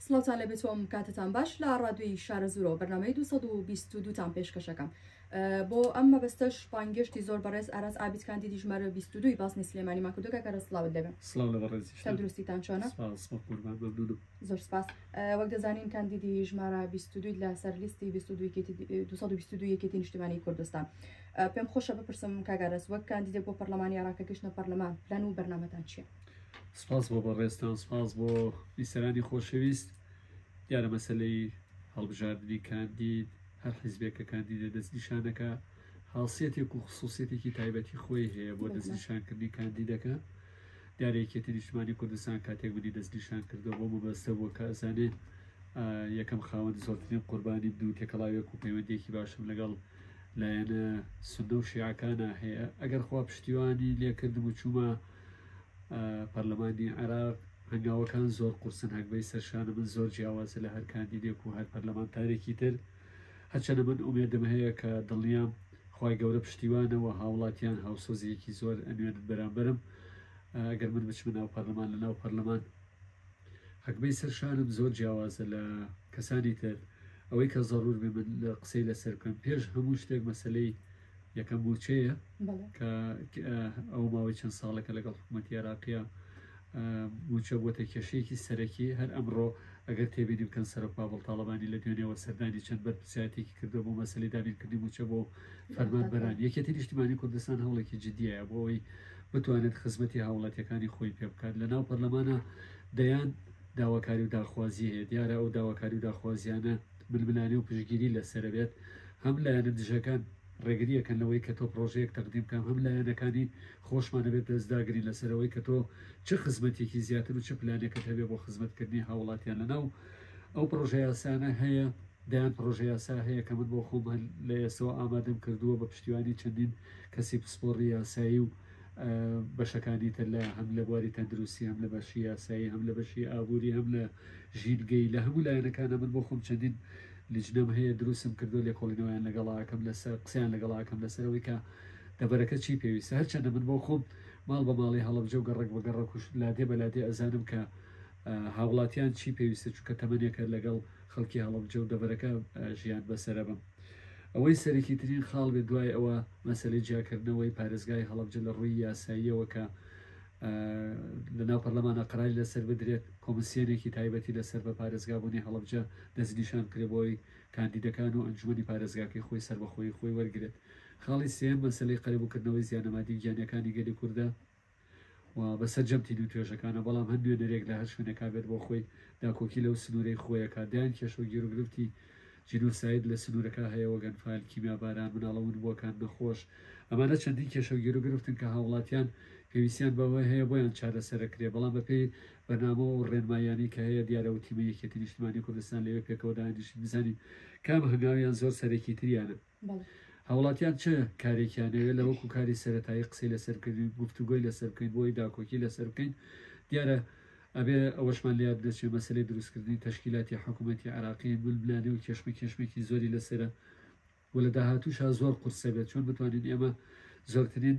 سڵاوتان لەبێت تۆم کاتتان باش لە ڕادوی شارە زورۆ بەرنامەی 222تان پێشکەشەکەم بۆ ئەم مەبەستەش پانگشتی زۆر بەڕێز ئاراس ئابید کاندیدی ژمارە 22 باسنی سلێمانی ماکردوکە کە سڵاوت دەبێت. سڵاو لە بەڕێزی تەندروستیتان چۆنە؟ زۆر سپاس. وەک دەزانین کاندیدی ژمارە 22 لە سەرلیستی 222 یەکێتی نیشتیمانی کوردستان. پێم خۆشە بپرسم کاگارەس وەک کاندیدێک بۆ پەرلەمانی عێراق گەشتنە پەرلەمان پلان و بەرنامەتان چییە؟ سپاس بۆ بەڕێزتان، سپاس بۆ بیسەرانی خۆشەویست. دیارە مەسەلەی هەڵبژاردننی کاندید هەر حیزبێکە کاندیدە دەستنیشانەکە هاڵسێتێک و خصوصیتێکی تایبەتی خۆی هەیە بۆ دەستنیشانکردنی کاندیدەکە. دیارەیەکێتی نیشتیمانی کوردستان کاتێک بوونی دەستنیشان کردەوە بۆ مەبەستە بۆ کە ئەزانێت یەکەم خاوەن زۆرترین قوربانی دوو تێکەڵاوێک و پەیوەندێکی باشم لەگەڵ لایەنە سونە و شیعەکانە هەیە. ئەگەر خوا پشتیوانی لێکردم و چوومە پەرلەمانی عێراق هەنگاوەکان زۆر قورسن، هەنگبەی سەرشانە من زۆر جیاوازە لە هەر کاندیدێک و هەر پەرلەمانتارێکی تر. هەرچەندە من ئومێدم هەیە کە دڵنیام خوای گەورە پشتیوانەوە هاوڵاتیان هاوسۆزیەکی زۆر ئەنوێنن بەرامبەرم. ئەگەر من بچمە ناو پەرلەمان لە ناو پەرلەمان هەنگبەی سەرشانم زۆر جیاوازە لە کەسانی تر. ئەوەی کە زەڕور بێ من لە قسەی لەسەر بکەم پێش هەموو شتێک مەسەلەی یەکەم موچەیە کە ئەو ماوەی چەند ساڵەکە لەگەڵ حکوومەتی عێراقیە موچە بۆتە کێشەیەکی سەرەکی. هەر ئەمڕۆ ئەگەر تێبینیم کەن سەرۆکپاوەڵ تاڵەبانی لە دوێنێەوە سەردانی چەند بەرپرسیاتێکی کردو بۆ مەسەلەی دابینکردنی موچە بۆ فەرمانبەران. یەکێتی نیشتیمانی کوردستان هەوڵێکی جددیە بۆ ئەوەی بتوانێت خزمەتی هاوڵاتیەکانی خۆی پێ بکات. لە ناو پەرلەمانە دەیان داواکاری و داخوازی هەیە. دیارە ئەو داواکاری و داخوازیانە ململانی و پشگیری لەسەر بێت. هەم لایەنە دژەکان ڕێگریەکەن لەوەی کە تۆ پرۆژەیەک تەقدیم کەم، هەم لایەنەکانی خۆشمانە بێت دەستداگرین لەسەرەوەی کە تۆ چه خزمەتێکی زیاتر و چه پلانێکت هەبێ بۆ خزمەتکردنی هاوڵاتیان. لەناو ئەو پرۆژە یاسانە هەیە، دایان پرۆژە یاسا هەیە کە من بۆ خۆم لە ئێسەوە ئامادەم کردووە بە پشتیوانی چەندین کەسی پسپۆڕی یاسایی و بەشەکانی تر لە هەم لە بواری تەندروستی، هەم لە بەشی یاسایی، هەم لە بەشی ئابووری، هەم لە ژینگەی. لە هەموو لایەنەکانە من بۆ خۆم چەندین لیجنەم هەیە دروستم کردو لێکۆڵینەوەیان لەگەڵاکەم لەسەر قسەیان لەگەڵاکەم لەسەرەوەی کە دەبەرەکە چی پێویستە. هەرچەندە من بۆ خۆم ماڵ بە ماڵی هەڵەبجە و گەڕک بە گەڕک و لادێ بە لادێ ئەزانم کە هاوڵاتیان چی پێویستە، چونکە تەمەنێکە لەگەڵ خەڵکی هەڵەبجە و دەبەرەکە ژیان بەسەرە بم. ئەوەی سەرەکی ترین خاڵ بێت دوای ئەوە مەسەلەی جیاکردنەوەی پارێزگای هەڵەبجە لە ڕووی یاساییەوە کە لە ناو پەرلەمانە قەراری لەسەر بدرێت. کۆمسیۆنێکی تایبەتی لەسەر بە پارێزگابوونی هەڵەبجە دەستنیشان کرێ بۆی کاندیدەکان و ئەنجومەنی پارێزگاکەی خۆی سەربەخۆی خۆی وەرگێت. خاڵی سێم مەسەلەی قەریبووکردنەوەی زیانەمادی گیانەکانی گەلی کووردە و بەسەر جەمتی دوو توێژەکانە، بەڵام هەر نوێنەرێک لە هەر شوێنێکا بێت بۆ خۆی داکۆکی لەو سنوورەی خۆیەکە. دایان کێشە و گیرروگرفتی جینۆساید لە سنوورەکە هەیەوە گەنفال کیمیاباران مناڵەون بۆکان نەخۆش. ئەمانە چەندین کێشە و گیرروگرفتن کە هاوڵاتیان پێویستیان بەوە هەیە بۆیان چارەسەرەکرێ. بەڵام بەپێی بەرنامە و ڕێنمایانی کە هەیە دیارە و تیمە یەکێتی نیشتیمانی کوردستان لەوێ پێکەوە دانیشت بزانین کام هەنگاویان زۆر سەرەکی تریانە. هاوڵاتیان چه کارێکیانەوێ لە وەکو کاری سەرەتایی قسەی لەسەرکردین، گفتوگۆی لەسەر بکەین، بۆی داکۆکی لەسەر بکەین. دیارە ئەبێ ئەوەشمان لێیاد دەچێت مەسەلەی دروستکردنی تەشکیلاتی حکوومەتی عێراقی ململانێ و کێشمێکی زۆری لەسرە و لە داهاتووشا زۆر قورسە بێت. چۆن بتوانین ئێمە زۆرترین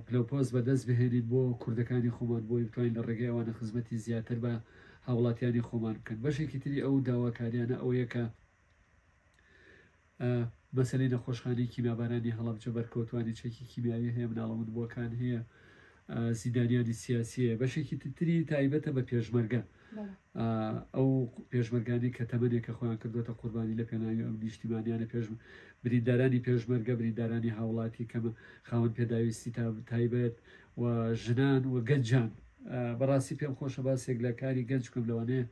پلەپۆز بەدەست بهێنین بۆ کوردەکانی خۆمان، بۆی بتوانین لە ڕێگەی ئەوانە خزمەتی زیاتر بە هاوڵاتیانی خۆمان بکەن. بەشێکی تری ئەو داواکاریانە ئەوەیە کە مەسەلەی نەخۆشخانەی کیمیابارانی هەڵەبجە بەرکەوتوانی چەکی کیمیاوی هەیە، مناڵەون بۆکان هەیە، زیدانیانی سیاسیە. بەشێکی تری تایبەتە بە پێشمەرگە، ئەو پێشمەرگانی کە تەمەنێکە خۆیان کردوێتە قوربانی لە پێناوی ئەم نیشتیمانیانە بریندارانی پێشمەرگە، بریندارانی هاوڵاتی کە خاوەن پێداویستی تایبەت و ژنان و گەنجان. بەڕاستی پێم خۆشە باسێک لە کاری گەنج بکەم لەوانەیە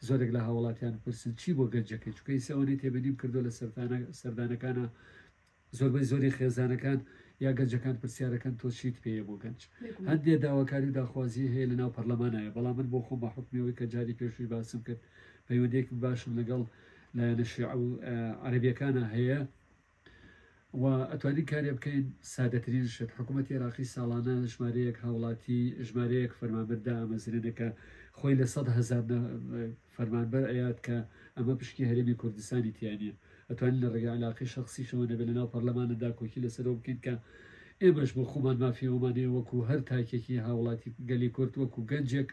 زۆرێک لە هاوڵاتیان پرسن چی بۆ گەنجەکەی، چونکە ئێسەوەی تێبینیم کردو لە سەردانەکانە زۆربەی زۆری خێزانەکان یا گەنجەکان پرسیارەکەن تۆ چیت پێیە بۆ گەنج. هەندێ داواکاری و داخوازی هەیە لە ناو پەرلەمانایە، بەڵام من بۆ خۆم بە حکمیەوەی کە جاری پێشووی باسم کرد پەیوەندێک باشم لەگەڵ لایەنە شیعە و عەرەبیەکانە هەیە و ئەتوانین کارێ بکەین. سادەترین شت حکوومەتی عێراقی ساڵانە ژمارەیەک هاوڵاتی ژمارەیەک فەرمانبەردا ئامەزرێنەکە خۆی لە 100,000 فەرمانبەر ئەیات کە ئەمە پشکی هەرێمی کوردستانی تیانە. ئەتوانین لە ڕێگای علاقی شخصیشەوە نەبێت لە ناو پەرلەمانەدا کۆکی لەسەرەوە بکەین کە ئێمەش بۆ خۆمان مافیەوەمانەیە وەکو هەر تاکێکی هاوڵاتی گەلی کورد وەکو گەنجێک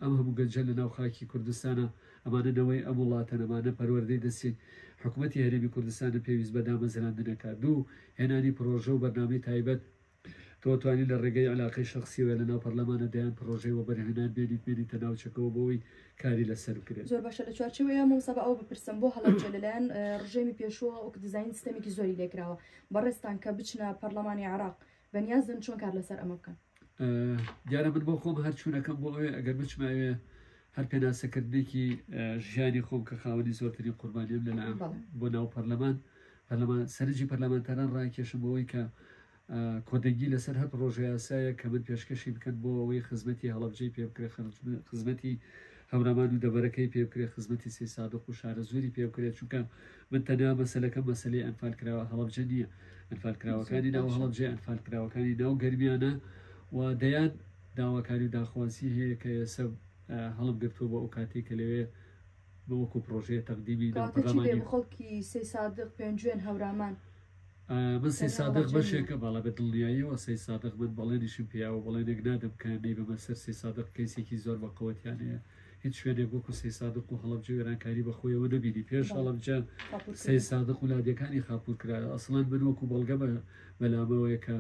ئەم هەموو گەنجە لە ناو خاکی کوردستانە ئەمانە نەوەی ئەم وڵاتە ئەمانە پەروەردەی دەستی حکوومەتی هەرێمی کوردستانە پێویست بە دامەزراندنەکە دوو هێنانی پرۆژە و بەرنامەی تایبەت تۆتوانی لە ڕێگەی علاقەی شخصیوە لە ناو پەرلەمانە دەیان پرۆژەی وە بەرهێنان بێنیتە ناوچەکەەوە بۆەوەی کاری لەسەر بکرێت زۆر باشە لە چوارچەوەیە مۆسەبە ئەو بپرسم بۆ هەڵەبجە لەلایەن ڕژێمی پێشووە ئەو دیزاین سیستەمێکی زۆری لێکراوە بەڕێستان کە بچنە پەرلەمانی عراق بەنیازن چۆن کار لەسەر ئەمە بکەن دیارە من بۆ خۆم هەر چوونەکەم بۆ ئەوێ ئەگەر بچماوێ هەر پێناسەکردێکی ژیانی خۆم کە خاوەنی زۆرترین قوربانیم لە بۆ ناو پەرلەمان سەرنجی پەرلەمانتاران ڕاکێشم بۆەوەی کە کۆدەنگی لەسەر هەر پرۆژه یاسایە کە من پێشکەشی بکەن بۆ ئەوەی خزمەتی هەڵەبجەی پێ بکرێت خزمەتی هەورامان و دەبەرەکەی پێ بکرێت خزمەتی سێ سادق و شارە زۆری پێ بکرێت چونکە من تەنیا مەسەلەکە مەسلەی ئەنفالکراوە هەڵەبجە نییە ئەنفالکراوەکانی ناو هەڵەبجێ ئەنفالکراوەکانی ناو گەرمیانە و دەیان داواکاری و داخوازی هەیە کە ئێستا هەڵم گرتووە بۆ ئەو کاتێک کە لەوێ بەوەکو پرۆژەیە تەقدیمی خەڵکی سێ سادق پێنجێن هەورامان من سێ سادق بەشێکە باڵا بە دڵنیاییەوە سێ سادق من بەڵێنیشم پیاوە بەڵێنێک نادەم کە نەی بەمە سەر سێ سادق کەیسێکی زۆر بە قوتیانەیە هیچ شوێنێک وەکو سێ سادق و هەڵەبجە وێرانکاری بەخۆیەوە نەبینی پێش هەڵەبجە سێ سادق و لادیەکانی خاپور کرا ئەسڵان من وەکو بەڵگە بەلامەوەیە کە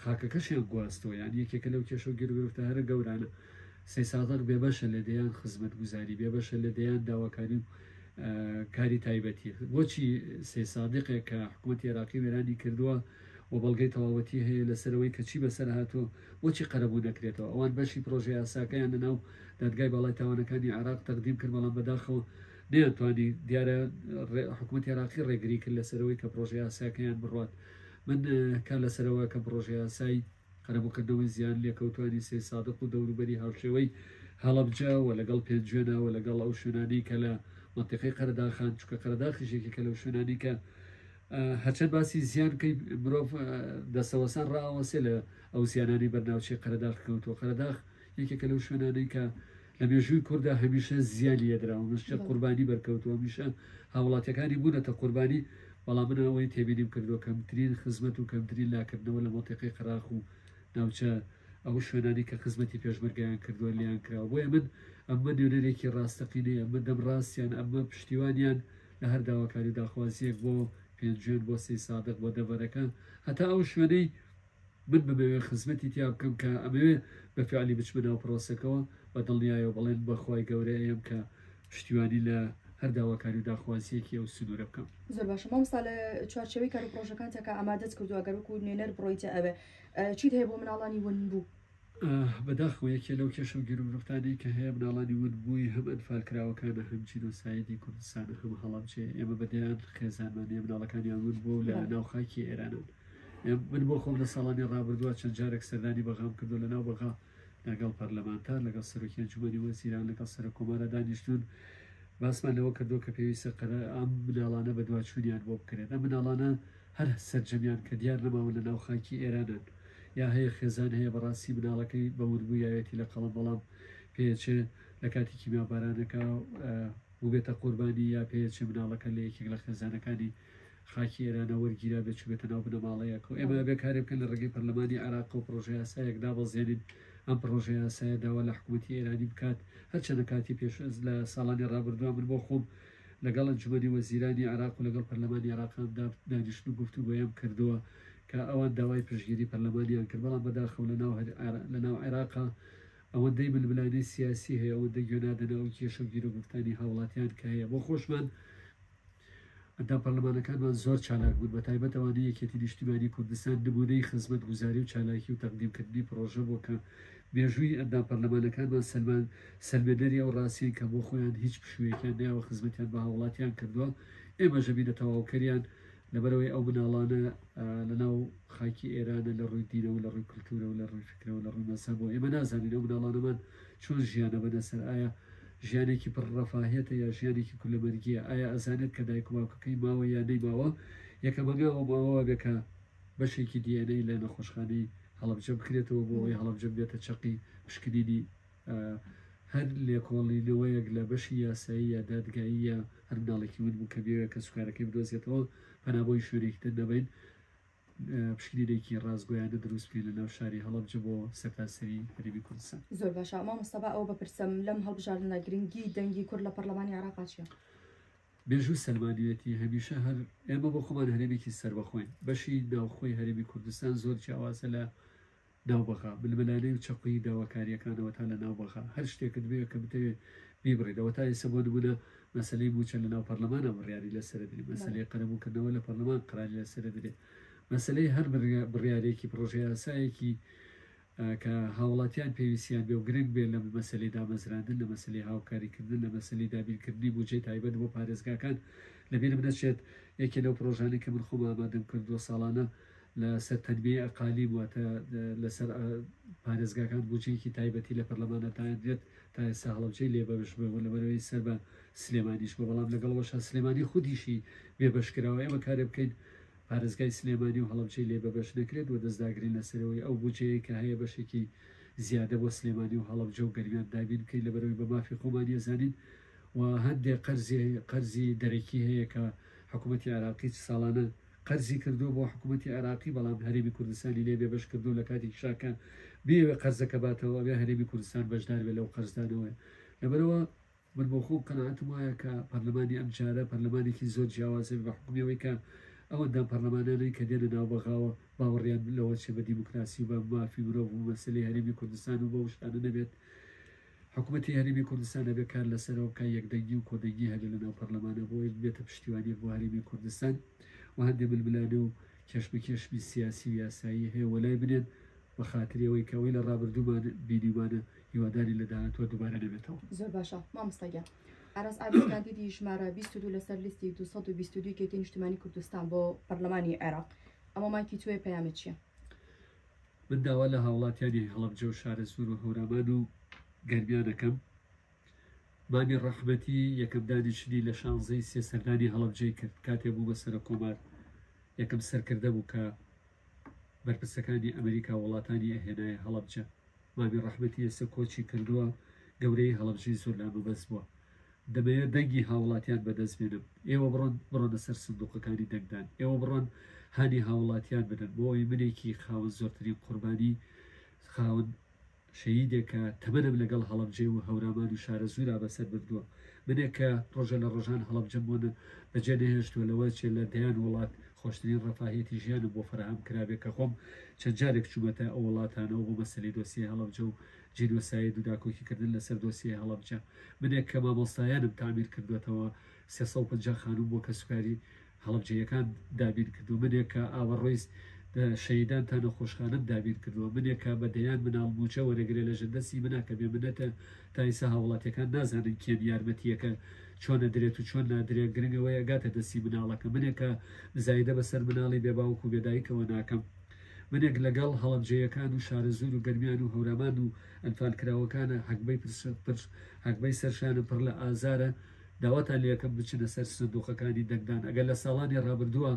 خاکەکەشیان گواستەوە یان یەکێکە لەو کێشە و گرفتە هەرە گەورانە سێ سادق بێبەشە لە دەیان خزمەت گوزاری بێبەشە لە دەیان داواکاری کاری تایبەتی بۆچی سێ سادقێک کە حکوومەتی عێراقی وێرانی کردووە و بەڵگەی تەواوەتی هەیە لەسەرەوەی کە چی بەسەر هاتووە بۆچی قەرەبوو نەکرێتەوە ئەوان بەشی پرۆژه یاساکەیان لەناو دادگای باڵای تاوانەکانی عراق تەقدیم کرد بەڵام بەداخەوە نەیانتوانی دیارە حکوومەتی عێراقی ڕێگری کرد لەسەرەوەی کە پرۆژه یاساکەیان بڕات من کار لەسەرەوە کە پرۆژه یاسایی قەرەبووکردنەوەی زیان لێکەوتوانی سێ سادق و دەوروبەری هاوشێوەی هەڵەبجە و لەگەڵ پێنجێنەوە لەگەڵ ئەو شوێنانی کە لە منطقەی قەرداخان چکە قەرداخیشێکی کە لەو شوێنانی کە هەرچەند باسی زیانکەی مرۆڤ دەسەوەسان ڕاوەسێ لە ئەو زیانانی بەرناوچەی قەرداخ کەوتووە قەرداخ یەکێکە لەو شوێنانەی کە لە مێژووی کووردا هەمیشە زیانی لێدراوە مشتە قوربانی بەرکەوتووە میشە هاوڵاتیەکانی بوونەتە قوربانی بەڵام منەوەی تێبینیم کردو کەمترین خزمەت و کەمترین لاکردنەوە لە منطقەی قەراخ و ناوچە ئەو شوێنانی کە خزمەتی پێشمەرگیان کردووە لیان کراوە بۆیە من ئەمە نوێنەرێکی ڕاستەقینەیە ئەمە دەم ڕاستیان ئەمە پشتیوانیان لە هەر داواکاری داخوازیەک بۆ پێنجێن بۆ سێ سادق بۆ دەبەرەکە هەتا ئەو شوێنەی من بمەوێ خزمەتی تیا بکەم کە ئەمەوێ بە فعلی بچمە ناو پرۆسەکەەوە بە دڵنیایە بڵێن بەخوای گەورەیەم کە پشتیوانی لە هەر داواکاری و داخوازیەکی ئەو سنوورە بکەم زۆر باشە مامۆستا لە چوارچەوەی کار و پرۆژەکان تاکە ئامادەت کردووە گەرەکو نوێنەر بڕۆیتە ئەوێ چیت هەیە بۆ مناڵانی ون بوو بەداخەوە یەکێ لەو کێشە و گیرروفتانی کە هەیە مناڵانی ون بووی هەم ئەنفالکراوەکانە هەم جینۆسایدی کوردستانە هەم هەڵەبجێ ئێمە بەدەیان خێزانمانێ مناڵەکانیان ون بوو لە ناوخاکی ئێرانن من بۆ خۆم لە ساڵانی ڕابردووە چەند جارێک سەردانی بەغام کردو لە ناو بەغا لەگەڵ پەرلەمانتار لەگەڵ سەرۆکی ئەنجومەنی وەزیران لەگەڵ سەر کۆمارە دانیشتون باسمان لەوە کردو کە پێویستە ئەم مناڵانە بە دواچوونیان بۆ بکرێت ئەم مناڵانە هەر سەرجەمیان کە دیار نەماوە لە ناوخاکی ئێرانن یا هەیە خێزان هەیە بەڕاستی مناڵەکەی بەوربوویەتی لە قەڵم بەڵام پێچێ لە کاتی کیمیابارانەکە و بێتە قوربانی یا پێچێ مناڵەکە لە یەکێک لە خێزانەکانی خاکی ئێرانە وەرگیرا بێت بێتە ناو بنەماڵەیەک و ئێمە بێکارێ بکەن لە ڕێگەی پەرلەمانی عێراق و پرۆژه یاسایەکدا بەزێنین ئەم پرۆژه یاسایە داوا لە حکوومەتی ئێرانی بکات هەرچەندە کاتی پێش لە ساڵانی ڕابردووە من بۆ خۆم لەگەڵ ئەنجومەنی وەزیرانی عێراق و لەگەڵ پەرلەمانی عێراقدا دانیشتن و گفتوگۆ بۆیان کردووە کە ئەوان داوای پشتگیری پەرلەمانیان کرد بەڵام بەداخەوە لە ناو عێراقا ئەوەندەی ململانەی سیاسی هەیە ئەوەندەی گوێنادنەوە کێشە و گیر و گفتانی هاوڵاتیان کە هەیە بۆ خۆشمان ئەدا پەرلەمانەکانمان زۆر چالاک بوون بە تایبەت ئەوانەی یەکێتی نیشتیمانی کوردستان نمونەی خزمەت گوزاری و چالاکی و تەقدیمکردنی پرۆژە بۆ کە مێژووی ئەندا پەرلەمانەکانمان سەلمێنەری ئەو ڕاستیین کە بۆ خۆیان هیچ پشوویەکیان نیاوە خزمەتیان بە هاوڵاتیان کردووە ئێمە ژەبینە تەواوکەریان لەبەرەوەی ئەو مناڵانە لە ناو خاکی ئێرانە لە ڕووی دینەوە لە ڕووی کولتورە و لە ڕووی فکرەوە لە ڕووی مەسە بۆ ئێمە نازانین ئەو مناڵانەمان چۆن ژیانە بەدەسەر ئایا ژیانێکی پڕڕەفاهێتە یا ژیانێکی کولەمەرگیە ئایا ئەزانێت کە دایک و باوکەکەی ماوە یا نەیماوە یەکەمەگەەوە ماوە بێکە بەشێکی دیێنەی لە نەخۆشخانەی هەڵەبجە بکرێتەوە بۆ ئەوەی هەڵەبجە بێتە چەقی پشکنینی هەر لێکۆڵینەوەیەک لە بەشی یاسایی یا دادگایی یا هەر مناڵێکی ون بوو کە بێوە کە سوکارەکەی بدۆزێتەوە پەنابۆی شوێنێکتر نەبین پشکنینێکی ڕازگۆیانە دروست بکەین لە ناو شاری هەڵەبجە بۆ سەرتاسەری هەرێمی کوردستان. زۆر باشە. مامۆستا ئەو بپرسم لەم هەڵبژاردنە گرنگی دەنگی کورد لە پەرلەمانی عێراق چییە؟ بێژوو سەلمانیەتی هەمیشە هەر ئێمە بۆ خۆمان هەرێمێکی سەربەخۆین. بەشی ناوخۆی هەرێمی کوردستان زۆر جیاوازە لە ناوبەخا ململانەی و چەقوی داواکاریەکانەوە تا لە ناوبەخا هەر شتێکت بێ کە بتەوێت بیبڕێتەوە تا ئێستا بۆ نمونە مەسلەی بووچە لە ناو پەرلەمانە بڕیاری لەسرە درێ مەسلەی قەرەبووکردنەوە لە پەرلەمان قراری لەسرە درێ مەسلەی هەر بڕیارێکی پرۆژه یاسایەکی کە هاوڵاتیان پێویستیان بێ و گرنگ بێ لە مەسلەی دامەزراندن لە مەسلەی هاوکاریکردن لە مەسلەی دابینکردنی بودجێ تایبەت بۆ پارێزگاکان لەبێنم نەچێت یەکێ لەو پرۆژانەی کە من خۆم ئامادەم کردووە ساڵانە لەسەر تەنبیە ئەقالی واتە لەسەر پارێزگاکان بودجێکی تایبەتی لە پەرلەمانە تایدێت تا ئێستا هەڵەبجەی لێبەش بوو لەبەرەوەی سەر بە سلێمانیش بە بەڵام لەگەڵەوەشە سلێمانی خودیشی بێبەشکراوە ئێمە کارێ بکەین پارێزگای سلێمانی و هەڵەبجەی لێبەبەش نەکرێت و دەستداگرین لەسەرەوەی ئەو بودجەیە کە هەیە بەشێکی زیادە بۆ سلێمانی و هەڵەبجە و گەرمیان دابین بکەین لەبەرەوەی بە مافی خۆمانی زانین و هەندێک قەرزی دەرەکی هەیە کە حکوومەتی عێراقی ساڵانە قەرزی کردو بۆ حکوومەتی عێراقی بەڵام هەرێمی کوردستانی لێ بێبەش کردو لە کاتی شاکە بێوێ قەرزەکە باتەوە بێ هەرێمی کوردستان بەشدار بێ لەو قەرزدانەوە لەبەرەوە من بۆ خۆم قەناعەتم وایە کە پەرلەمانی ئەم جارە پەرلەمانێکی زۆر جیاوازە بە حکومیەوەی کە ئەوەندام پەرلەمانانەی کە دێنە ناوبەغاوە باوەڕیان لەوە چێ بە دیموکراسی و بە مافی مرۆڤ و مەسلەی هەرێمی کوردستان و بە شتانە نەبێت حکوومەتی هەرێمی کوردستان دەبێت کار لەسەرەوە کە یەکدەنگی و کۆدەنگی هەبێت لە ناو پەرلەمانە بۆی بێتە پشتیوانی بۆ هەرێمی کوردستان و هەندێک ململانە و کێشمەکێشمی سیاسی و یاسایی هەیە وەلای بنێن بە خاتریەوەی کەەوەی لە ڕابردوومان بینیمانە هیواداری لە داهاتوە دووبارە نەبێتەوە. زۆر باشە مامۆستاگیان ئاراس ئابدکاندیدی ژمارە 22 لەسەر لیستی 222 کێتی نیشتیمانی کوردستان بۆ پەرلەمانی عێراق ئەمە مایکی توێ پەیامێت چییە؟ من داوا لە هاوڵاتیانی هەڵەبجە و شارە سوور و هەورامان و گەرمیانەکەم مامی ڕەحمەتی یەکەمدانی شنی لە 16 سێسەردانی هەڵەبجەی کرد کاتێ بوو بە سەرە کۆمار یەکەم سەرکردە بوو کە بەرپرسەکانی ئەمریکا وڵاتانی ئەهێنایە هەڵەبجە مامی ڕەحمەتی ئێستا کۆچی کردووە گەورەی هەڵەبجەی زۆر لامەبەست بووە دەبێت دەنگی هاوڵاتیان بەدەست بێنم ئێوە بڕۆنە سەر سندوقەکانی دەنگدان ئێوە بڕۆن هانی هاوڵاتیان بدەن بۆ ئەوی منێکی خاوەن زۆرترین قوربانی خاوەن شەیدێکە تەمەنم لەگەڵ هەڵەبجێ و هەورامان و شارە زوورا بەسەر بردووە منێک کە ڕۆژە لە ڕۆژان هەڵەبجەم بۆنە بەجێ نەهێشتووە لەوە چێ لە دەیان وڵات خۆشترین ڕەفاهێتی ژیانم بۆ فراهم کرابێت کە خۆم چەند جارێک چوومەتە ئەو وڵاتانەوە بۆ مەسەلەی دۆسیە هەڵەبجە و جینۆسایی دووداکۆکیکردن لەسەر دۆسیە هەڵەبجە منێک کە مامۆستایانم تعمیر کردوێتەوە 350 خانوم بۆ کە سوکاری هەڵەبجەیەکان دابین کردو منێک کە ئاوەڕۆی شەیدان تا نەخۆشخانم دابین کردووە منێکە بەدەیان مناڵ موچە وەرەگرێ لە ژەندەسی مناکە بێ منەتە تا ئێستا هاوڵاتیەکان نازانن کێن یارمەتیەکە چۆنە درێت و چۆن نادرێت گرنگەوەی ئەگاتە دەستی مناڵەکە منێکە زایدە بەسەر مناڵی بێباوک و بێدایکەوە ناکەم منێک لەگەڵ هەڵەبجەیەکان و شارە زوور و گەرمیان و هەورامان و ئەنفالکراوەکانە حەکبەی سەرشانە پڕ لە ئازارە داواتان لەکەم بچنە سەر سندوقەکانی دەنگدان ئەگەر لە ساڵانی ڕابردووە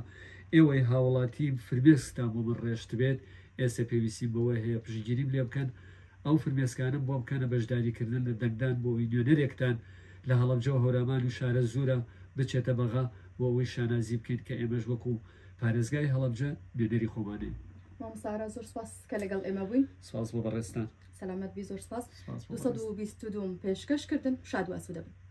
ئێوەی هاوڵاتی فرمێسکتان بۆ من ڕێشت بێت ئێستا پێویستی بەوە هەیە پشگیریم لێ بکەن ئەو فرمێسکانم بۆ بکەنە بەشداریکردن لە دەنگدان بۆ وینیۆنەرێکتان لە هەڵەبجە و هەورامان و شارە زوورە بچێتە بەغا بۆ ئەوەی شانازی بکەیت کە ئێمەش وەکو پارێزگای هەڵەبجە نوێنەری خۆمانێ مامۆستا زۆر سپاس کە لەگەڵ ئێمە بووین سپاس بۆ بەڕێستان سەلامەت بی زۆر سپاس 222 پێشکەشکردن شاد و ئاسوودە بن